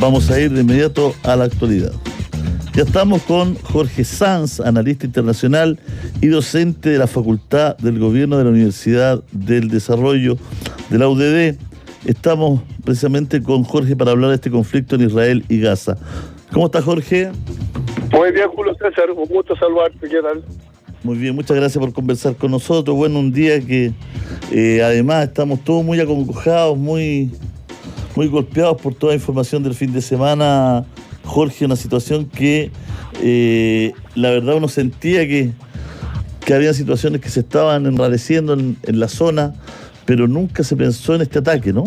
Vamos a ir de inmediato a la actualidad. Ya estamos con Jorge Sanz, analista internacional y docente de la Facultad del Gobierno de la Universidad del Desarrollo de la UDD. Estamos precisamente con Jorge para hablar de este conflicto en Israel y Gaza. ¿Cómo está, Jorge? Muy bien, Julio César, un gusto saludarte, ¿qué tal? Muy bien, muchas gracias por conversar con nosotros. Bueno, un día que además estamos todos muy acongojados, muy golpeados por toda la información del fin de semana. Jorge, una situación que la verdad uno sentía que había situaciones que se estaban enrareciendo en la zona, pero nunca se pensó en este ataque, ¿no?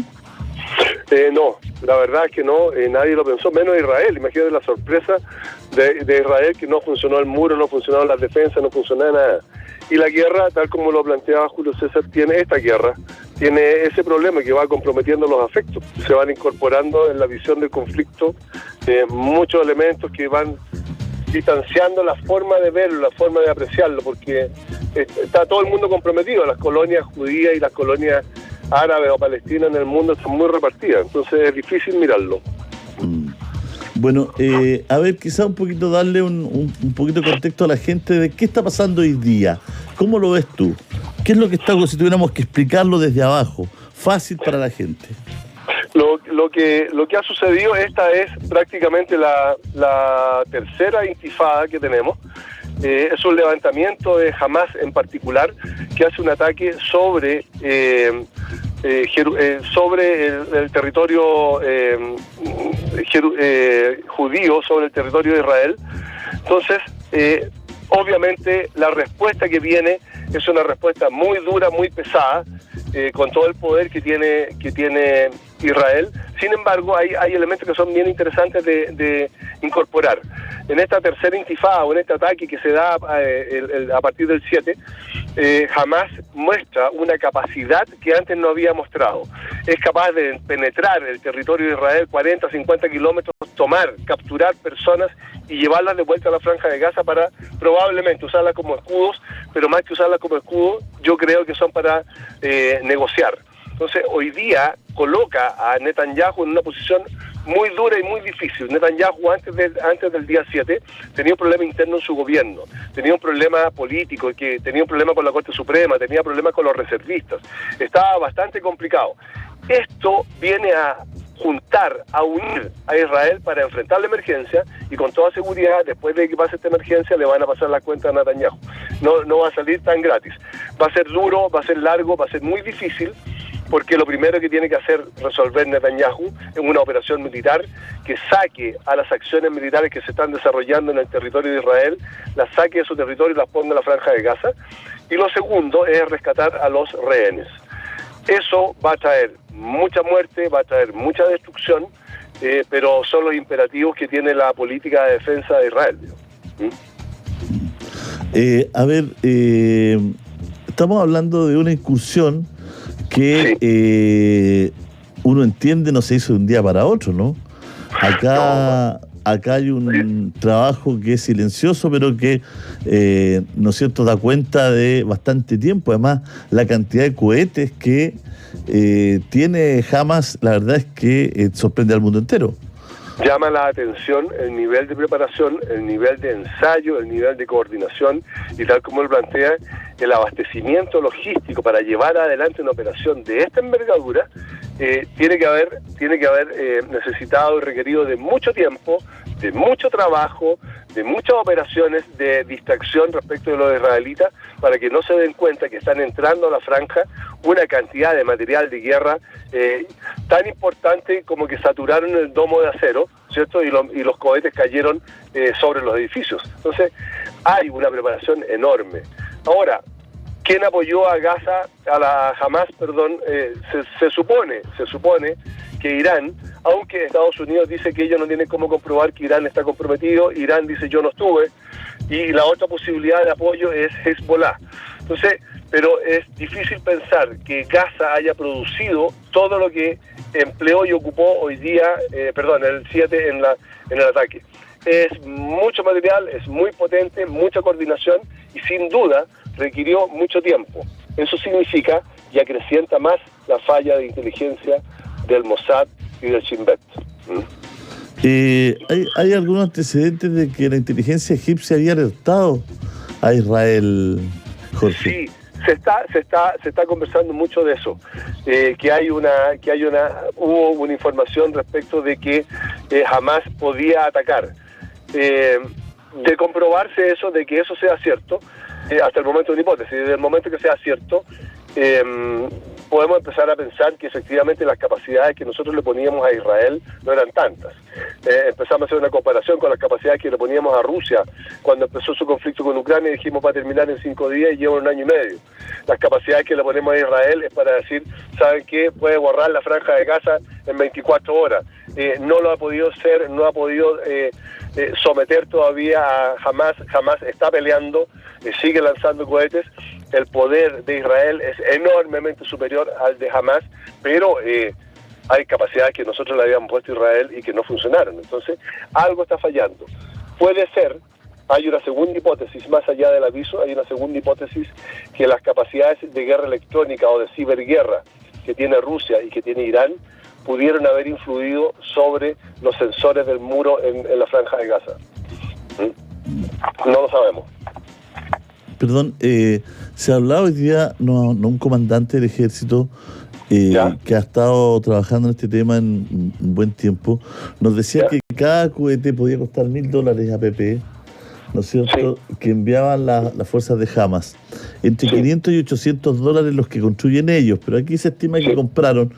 No, la verdad es que no, nadie lo pensó, menos Israel. Imagínate la sorpresa de Israel, que no funcionó el muro, no funcionaron las defensas, no funcionó nada. Y la guerra, tal como lo planteaba Julio César, tiene ese problema que va comprometiendo los afectos. Se van incorporando en la visión del conflicto muchos elementos que van distanciando la forma de verlo, la forma de apreciarlo, porque está todo el mundo comprometido. Las colonias judías y las colonias árabes o palestinas en el mundo están muy repartidas, entonces es difícil mirarlo. Bueno, a ver, quizá un poquito darle un poquito de contexto a la gente de qué está pasando hoy día. ¿Cómo lo ves tú? ¿Qué es lo que está, si tuviéramos que explicarlo desde abajo? Fácil para la gente. Lo que ha sucedido, esta es prácticamente la tercera intifada que tenemos. Es un levantamiento de Hamas en particular, que hace un ataque sobre el territorio judío, sobre el territorio de Israel. Entonces, obviamente la respuesta que viene es una respuesta muy dura, muy pesada, con todo el poder que tiene Israel. Sin embargo, hay elementos que son bien interesantes de incorporar. En esta tercera intifada, o en este ataque que se da a partir del 7, Hamas muestra una capacidad que antes no había mostrado. Es capaz de penetrar el territorio de Israel 40, 50 kilómetros, capturar personas y llevarlas de vuelta a la Franja de Gaza para probablemente usarlas como escudos, pero más que usarlas como escudos, yo creo que son para negociar. Entonces, hoy día coloca a Netanyahu en una posición muy dura y muy difícil. Netanyahu antes del día 7 tenía un problema interno en su gobierno, tenía un problema político, que tenía un problema con la Corte Suprema, tenía problemas con los reservistas. Estaba bastante complicado. Esto viene a unir a Israel para enfrentar la emergencia, y con toda seguridad, después de que pase esta emergencia, le van a pasar la cuenta a Netanyahu. No va a salir tan gratis. Va a ser duro, va a ser largo, va a ser muy difícil, porque lo primero que tiene que hacer resolver Netanyahu es una operación militar que saque a las acciones militares que se están desarrollando en el territorio de Israel, las saque de su territorio y las ponga en la Franja de Gaza. Y lo segundo es rescatar a los rehenes. Eso va a traer mucha muerte, va a traer mucha destrucción, pero son los imperativos que tiene la política de defensa de Israel. Estamos hablando de una incursión que uno entiende no se hizo de un día para otro, ¿no? Acá hay un trabajo que es silencioso, pero que, ¿no es cierto?, da cuenta de bastante tiempo. Además, la cantidad de cohetes que tiene Hamas, la verdad es que sorprende al mundo entero. Llama la atención el nivel de preparación, el nivel de ensayo, el nivel de coordinación, y tal como él plantea, el abastecimiento logístico para llevar adelante una operación de esta envergadura tiene que haber necesitado y requerido de mucho tiempo, de mucho trabajo, de muchas operaciones de distracción respecto de los israelitas, para que no se den cuenta que están entrando a la franja una cantidad de material de guerra tan importante como que saturaron el domo de acero, ¿cierto? Y los cohetes cayeron sobre los edificios. Entonces, hay una preparación enorme. Ahora, ¿quién apoyó a Gaza, Hamas, perdón? Se supone que Irán, aunque Estados Unidos dice que ellos no tienen cómo comprobar que Irán está comprometido, Irán dice yo no estuve, y la otra posibilidad de apoyo es Hezbollah. Entonces, pero es difícil pensar que Gaza haya producido todo lo que empleó y ocupó hoy día, el 7 en el ataque. Es mucho material, es muy potente, mucha coordinación, y sin duda requirió mucho tiempo. Eso significa y acrecienta más la falla de inteligencia del Mossad y del Shin Bet. Hay algunos antecedentes de que la inteligencia egipcia había alertado a Israel, Jorge. Sí, se está conversando mucho de eso, hubo una información respecto de que Hamás podía atacar. De comprobarse eso, de que eso sea cierto, hasta el momento es una hipótesis, desde el momento que sea cierto, podemos empezar a pensar que efectivamente las capacidades que nosotros le poníamos a Israel no eran tantas. Empezamos a hacer una comparación con las capacidades que le poníamos a Rusia cuando empezó su conflicto con Ucrania y dijimos va a terminar en 5 días y lleva 1 año y medio. Las capacidades que le ponemos a Israel es para decir, ¿saben qué? Puede borrar la franja de Gaza en 24 horas. No lo ha podido hacer, no ha podido someter todavía a Hamás. Hamás está peleando, sigue lanzando cohetes. El poder de Israel es enormemente superior al de Hamás, pero hay capacidades que nosotros le habíamos puesto a Israel y que no funcionaron. Entonces, algo está fallando. Puede ser, hay una segunda hipótesis, más allá del aviso, hay una segunda hipótesis que las capacidades de guerra electrónica o de ciberguerra que tiene Rusia y que tiene Irán pudieron haber influido sobre los sensores del muro en la franja de Gaza. No lo sabemos. Perdón, se ha hablado hoy día, no un comandante del ejército que ha estado trabajando en este tema en un buen tiempo, nos decía que cada cohete podía costar $1.000 APP, ¿no es cierto?, que enviaban las fuerzas de Hamás. Entre $500 y $800 los que construyen ellos, pero aquí se estima que compraron,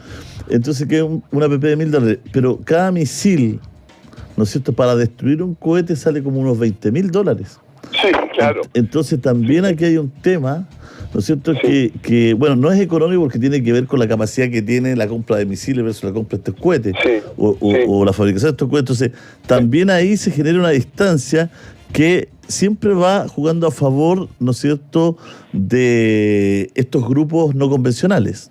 entonces que es una APP de $1.000, pero cada misil, ¿no es cierto?, para destruir un cohete sale como unos $20.000. Sí, claro. Entonces también aquí hay un tema, ¿no es cierto?, que bueno, no es económico porque tiene que ver con la capacidad que tiene la compra de misiles versus la compra de estos cohetes, o la fabricación de estos cohetes. Entonces también ahí se genera una distancia que siempre va jugando a favor, ¿no es cierto?, de estos grupos no convencionales.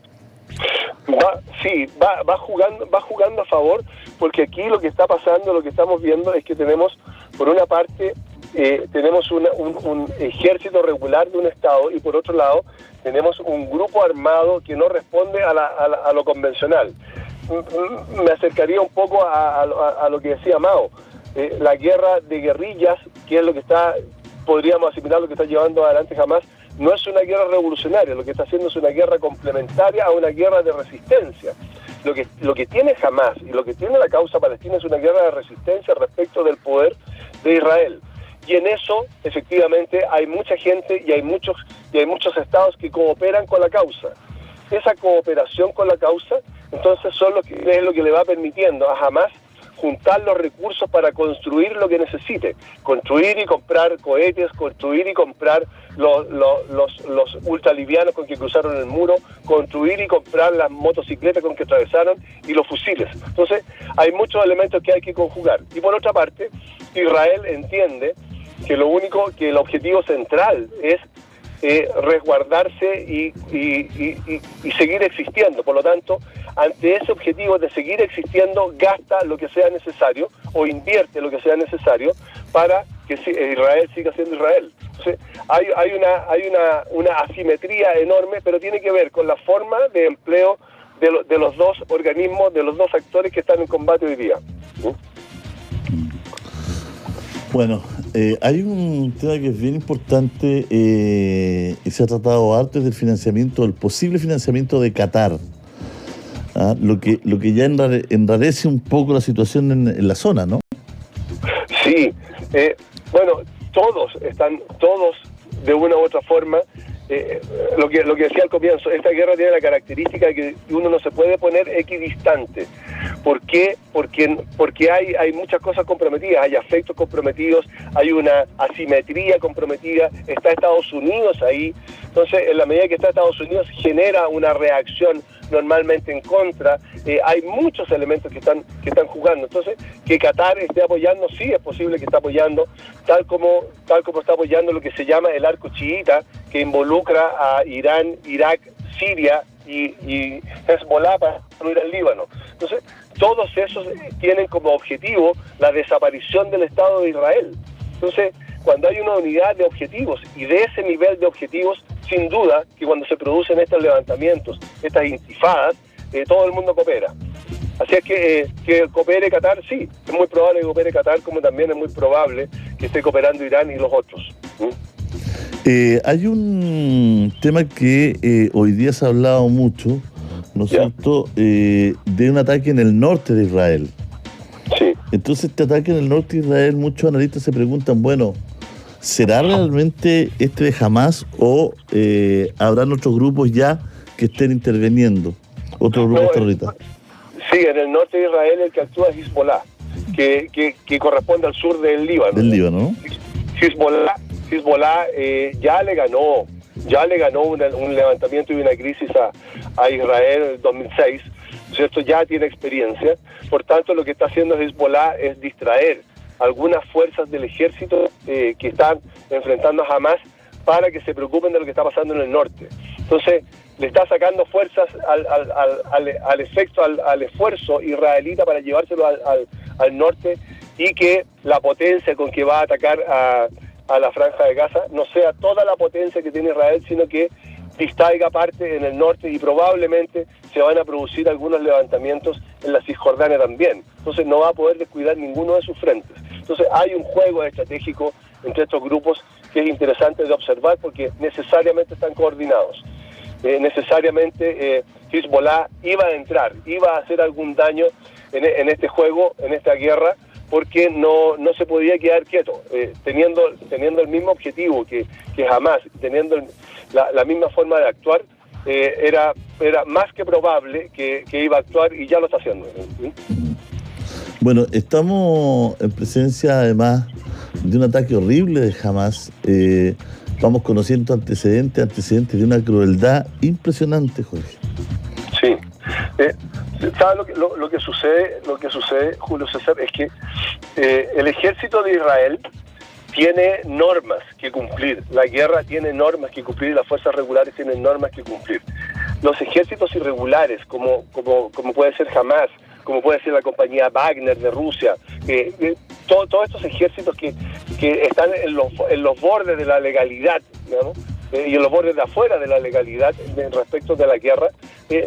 Va jugando a favor, porque aquí lo que está pasando, lo que estamos viendo es que tenemos, por una parte, tenemos un ejército regular de un Estado y por otro lado tenemos un grupo armado que no responde a lo convencional. Me acercaría un poco a lo que decía Mao. La guerra de guerrillas, que es lo que podríamos asimilar lo que está llevando adelante Hamás, no es una guerra revolucionaria, lo que está haciendo es una guerra complementaria a una guerra de resistencia. Lo que tiene Hamás y lo que tiene la causa palestina es una guerra de resistencia respecto del poder de Israel. Y en eso, efectivamente, hay mucha gente y hay muchos estados que cooperan con la causa. Esa cooperación con la causa, entonces, es lo que le va permitiendo a Hamás juntar los recursos para construir lo que necesite. Construir y comprar cohetes, construir y comprar los ultralivianos con que cruzaron el muro, construir y comprar las motocicletas con que atravesaron y los fusiles. Entonces, hay muchos elementos que hay que conjugar. Y por otra parte, Israel entiende que el objetivo central es resguardarse y seguir existiendo. Por lo tanto, ante ese objetivo de seguir existiendo, gasta lo que sea necesario o invierte lo que sea necesario para que Israel siga siendo Israel. Entonces, hay una asimetría enorme, pero tiene que ver con la forma de empleo de los dos organismos, de los dos actores que están en combate hoy día. Bueno, hay un tema que es bien importante y se ha tratado antes del financiamiento, el posible financiamiento de Qatar. Lo que ya enrarece un poco la situación en la zona, ¿no? Sí, bueno, todos de una u otra forma, lo que decía al comienzo, esta guerra tiene la característica de que uno no se puede poner equidistante. ¿Por qué? Porque hay muchas cosas comprometidas, hay afectos comprometidos, hay una asimetría comprometida, está Estados Unidos ahí. Entonces, en la medida que está Estados Unidos, genera una reacción normalmente en contra. Hay muchos elementos que están jugando. Entonces, que Qatar esté apoyando, sí es posible que esté apoyando, tal como está apoyando lo que se llama el arco chiita, que involucra a Irán, Irak, Siria y Hezbollah para incluir al Líbano. Entonces, todos esos tienen como objetivo la desaparición del Estado de Israel. Entonces, cuando hay una unidad de objetivos y de ese nivel de objetivos, sin duda que cuando se producen estos levantamientos, estas intifadas, todo el mundo coopera. Así es que coopere Qatar, sí, es muy probable que coopere Qatar, como también es muy probable que esté cooperando Irán y los otros. Hay un tema que hoy día se ha hablado mucho, ¿no es cierto?, de un ataque en el norte de Israel. Sí. Entonces, este ataque en el norte de Israel, muchos analistas se preguntan, bueno, ¿será realmente este de Hamás o habrán otros grupos ya que estén interviniendo? Otros grupos terroristas. Sí, en el norte de Israel el que actúa es Hezbollah, que corresponde al sur del Líbano. Del Líbano, ¿no? Hezbollah ya le ganó un levantamiento y una crisis a Israel en el 2006, ¿cierto? Ya tiene experiencia. Por tanto, lo que está haciendo Hezbollah es distraer algunas fuerzas del ejército que están enfrentando a Hamás para que se preocupen de lo que está pasando en el norte. Entonces, le está sacando fuerzas al esfuerzo israelita para llevárselo al norte, y que la potencia con que va a atacar a la Franja de Gaza no sea toda la potencia que tiene Israel, sino que distraiga parte en el norte, y probablemente se van a producir algunos levantamientos en la Cisjordania también. Entonces no va a poder descuidar ninguno de sus frentes. Entonces hay un juego estratégico entre estos grupos que es interesante de observar, porque necesariamente están coordinados. Necesariamente Hezbollah iba a hacer algún daño en este juego, en esta guerra, porque no se podía quedar quieto, teniendo el mismo objetivo que Hamás, teniendo la misma forma de actuar. Era más que probable que iba a actuar, y ya lo está haciendo. Bueno, estamos en presencia además de un ataque horrible de Hamás. Vamos conociendo antecedentes de una crueldad impresionante, Jorge. Sí. ¿Sabes lo que sucede, Julio César? Es que el ejército de Israel tiene normas que cumplir, la guerra tiene normas que cumplir, las fuerzas regulares tienen normas que cumplir. Los ejércitos irregulares, como puede ser Hamás, como puede ser la compañía Wagner de Rusia, todos estos ejércitos que están en los bordes de la legalidad, ¿no? Y en los bordes de afuera de la legalidad respecto de la guerra,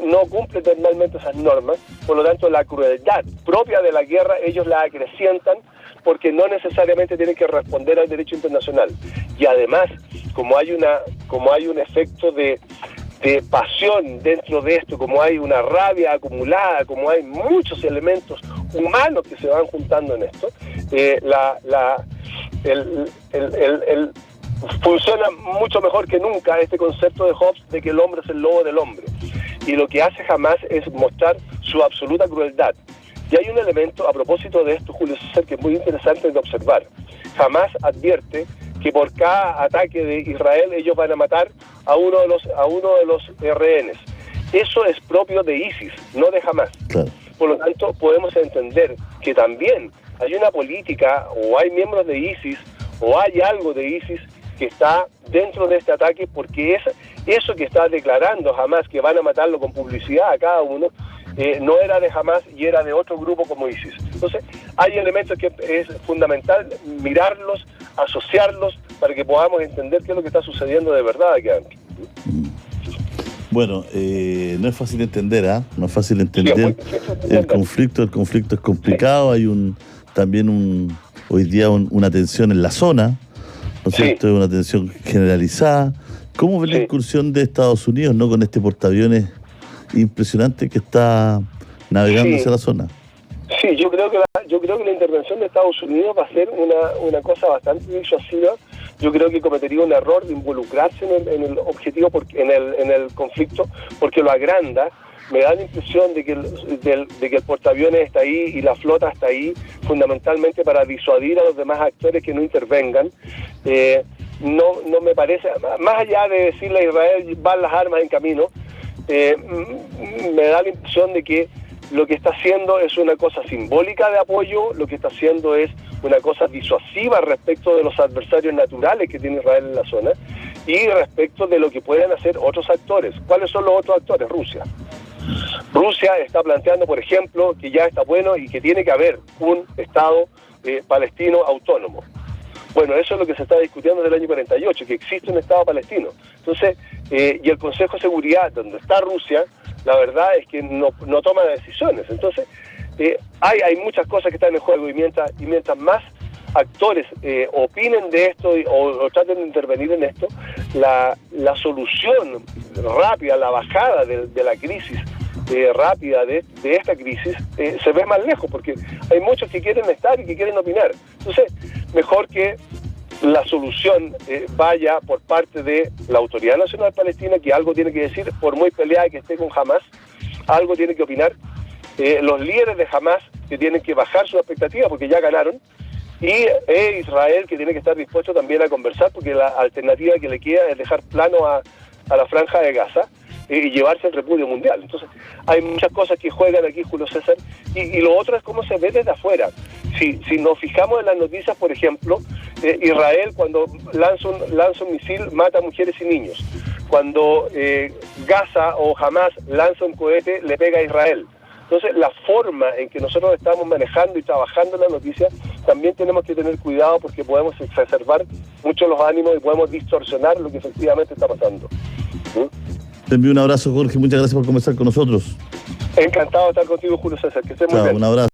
no cumplen normalmente esas normas. Por lo tanto, la crueldad propia de la guerra ellos la acrecientan, porque no necesariamente tienen que responder al derecho internacional. Y además, como hay un efecto de pasión dentro de esto, como hay una rabia acumulada, como hay muchos elementos humanos que se van juntando en esto, funciona mucho mejor que nunca este concepto de Hobbes de que el hombre es el lobo del hombre. Y lo que hace Hamás es mostrar su absoluta crueldad. Y hay un elemento a propósito de esto, Julio César, que es muy interesante de observar. Hamás advierte que por cada ataque de Israel ellos van a matar a uno de los rehenes. Eso es propio de ISIS, no de Hamás. Claro. Por lo tanto, podemos entender que también hay una política, o hay miembros de ISIS, o hay algo de ISIS que está dentro de este ataque, porque eso que está declarando Hamás, que van a matarlo con publicidad a cada uno, no era de Hamás y era de otro grupo como ISIS. Entonces, hay elementos que es fundamental mirarlos, asociarlos, para que podamos entender qué es lo que está sucediendo de verdad aquí adentro. Bueno, no es fácil entender, No es fácil entender el conflicto. El conflicto es complicado. Hay hoy día una tensión en la zona, ¿no es cierto? Una tensión generalizada. ¿Cómo ve la incursión de Estados Unidos, con este portaaviones impresionante que está navegando hacia la zona? Sí, yo creo que la intervención de Estados Unidos va a ser una cosa bastante disuasiva. Yo creo que cometería un error de involucrarse en el objetivo, en el conflicto, porque lo agranda. Me da la impresión de que el portaaviones está ahí y la flota está ahí fundamentalmente para disuadir a los demás actores que no intervengan. No me parece, más allá de decirle a Israel van las armas en camino, me da la impresión de que lo que está haciendo es una cosa simbólica de apoyo, lo que está haciendo es una cosa disuasiva respecto de los adversarios naturales que tiene Israel en la zona, y respecto de lo que pueden hacer otros actores. ¿Cuáles son los otros actores? Rusia está planteando, por ejemplo, que ya está bueno y que tiene que haber un Estado palestino autónomo. Bueno, eso es lo que se está discutiendo desde el año 48, que existe un Estado palestino. Entonces, y el Consejo de Seguridad, donde está Rusia, la verdad es que no toma decisiones. Entonces, hay muchas cosas que están en juego, y mientras más actores opinen de esto o traten de intervenir en esto, la solución rápida, la bajada de la crisis rápida de esta crisis se ve más lejos, porque hay muchos que quieren estar y que quieren opinar. Entonces, mejor que la solución vaya por parte de la Autoridad Nacional Palestina, que algo tiene que decir, por muy peleada que esté con Hamas, algo tiene que opinar. Los líderes de Hamas, que tienen que bajar sus expectativas porque ya ganaron, y Israel, que tiene que estar dispuesto también a conversar, porque la alternativa que le queda es dejar plano a la franja de Gaza y llevarse el repudio mundial. Entonces, hay muchas cosas que juegan aquí, Julio César, y lo otro es cómo se ve desde afuera. Si nos fijamos en las noticias, por ejemplo, Israel, cuando lanza un misil, mata a mujeres y niños. Cuando Gaza o Hamas lanza un cohete, le pega a Israel. Entonces, la forma en que nosotros estamos manejando y trabajando en la noticia, también tenemos que tener cuidado, porque podemos exacerbar mucho los ánimos y podemos distorsionar lo que efectivamente está pasando. Te envío un abrazo, Jorge. Muchas gracias por conversar con nosotros. Encantado de estar contigo, Julio César. Que estés muy bien. Un abrazo.